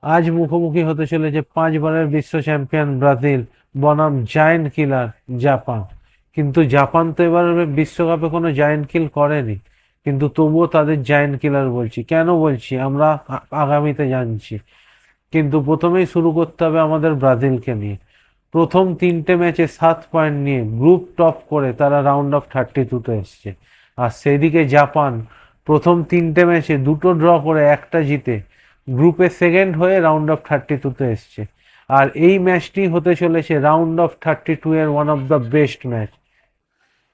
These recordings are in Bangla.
আজ মুখোমুখি হতে চলেছে 5 বারের বিশ্ব চ্যাম্পিয়ন ব্রাজিল বনাম জায়ান্ট কিলার জাপান। কিন্তু জাপান তো এবার বিশ্বকাপে কোনো জায়ান্ট কিল করেনি, কিন্তু তবুও তাদের জায়ান্ট কিলার বলছি। কেন বলছি আমরা আগামীতে জানছি। কিন্তু প্রথমেই শুরু করতে হবে আমাদের ব্রাজিলকে নিয়ে। প্রথম 3টে ম্যাচে 7 পয়েন্ট নিয়ে গ্রুপ টপ করে তারা রাউন্ড অফ 32-তে এসছে। আর সেদিকে জাপান প্রথম 3টে ম্যাচে 2টো ড্র করে একটা জিতে গ্রুপে সেকেন্ড হয়ে রাউন্ড অফ 32-তে এসছে। আর এই ম্যাচটি হতে চলেছে রাউন্ড অফ 32 এর one of the best match.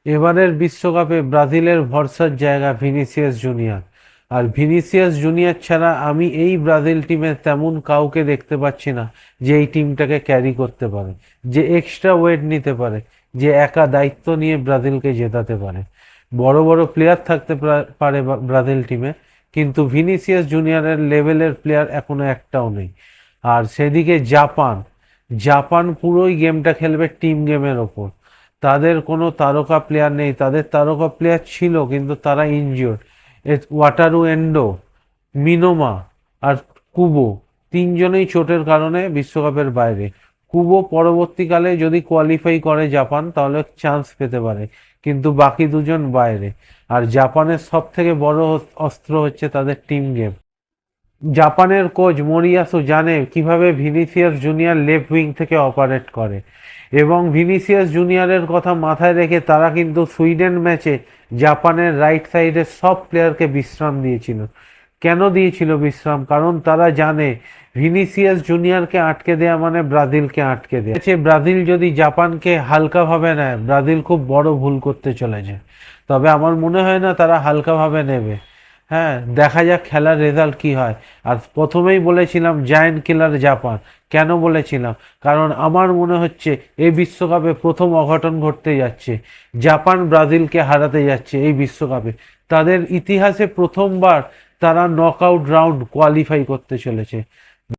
এবারের বিশ্বকাপে ব্রাজিলের ভরসার জায়গা ভিনিসিয়াস জুনিয়র। আর ভিনিসিয়াস জুনিয়র ছাড়া আমি এই ব্রাজিল টিমে তেমন কাউকে দেখতে পাচ্ছি না যে এই টিমটাকে ক্যারি করতে পারে, যে এক্সট্রা ওয়েট নিতে পারে, যে একা দায়িত্ব নিয়ে ব্রাজিলকে জেতাতে পারে। বড় বড় প্লেয়ার থাকতে পারে ব্রাজিল টিমে, কিন্তু ভিনিসিয়াস জুনিয়রের লেভেলের প্লেয়ার এখনো একটাও নেই। আর সেদিকে জাপান, জাপান পুরোই গেমটা খেলবে টিম গেমের ওপর। তাদের কোনো তারকা প্লেয়ার নেই, তাদের তারকা প্লেয়ার ছিল কিন্তু তারা ইনজিওর্ড। ওয়াটারু এন্ডো, মিনোমা আর কুবো, তিনজনেই চোটের কারণে বিশ্বকাপের বাইরে। কুবো পরবর্তীকালে যদি কোয়ালিফাই করে জাপান তাহলে চান্স পেতে পারে, কিন্তু বাকি দুজন বাইরে। আর জাপানের সব থেকে বড় অস্ত্র হচ্ছে তাদের টিম গেম। জাপানের কোচ মোরিয়াসু জানে কিভাবে ভিনিসিয়াস জুনিয়র লেফট উইং থেকে অপারেট করে, এবং ভিনিসিয়াস জুনিয়রের কথা মাথায় রেখে তারা কিন্তু সুইডেন ম্যাচে জাপানের রাইট সাইডের সব প্লেয়ারকে বিশ্রাম দিয়েছিল। কেন দিয়েছিল বিশ্রাম? কারণ তারা জানে ভিনিসিয়াস জুনিয়রকে আটকে দেয়া মানে ব্রাজিলকে আটকে দেয়া। ব্রাজিল যদি জাপানকে হালকাভাবে নেয়, ব্রাজিল খুব বড় ভুল করতে চলেছে। তবে আমার মনে হয় না তারা হালকাভাবে নেবে। হ্যাঁ, দেখা যাক খেলার রেজাল্ট কি হয়। আর প্রথমেই বলেছিলাম জায়ান্ট কিলার জাপান। কেন বলেছিলাম? কারণ আমার মনে হচ্ছে এই বিশ্বকাপে প্রথম অঘটন ঘটতে যাচ্ছে। জাপান ব্রাজিলকে হারাতে যাচ্ছে এই বিশ্বকাপে। তাদের ইতিহাসে প্রথমবার তারা নকআউট রাউন্ড কোয়ালিফাই করতে চলেছে।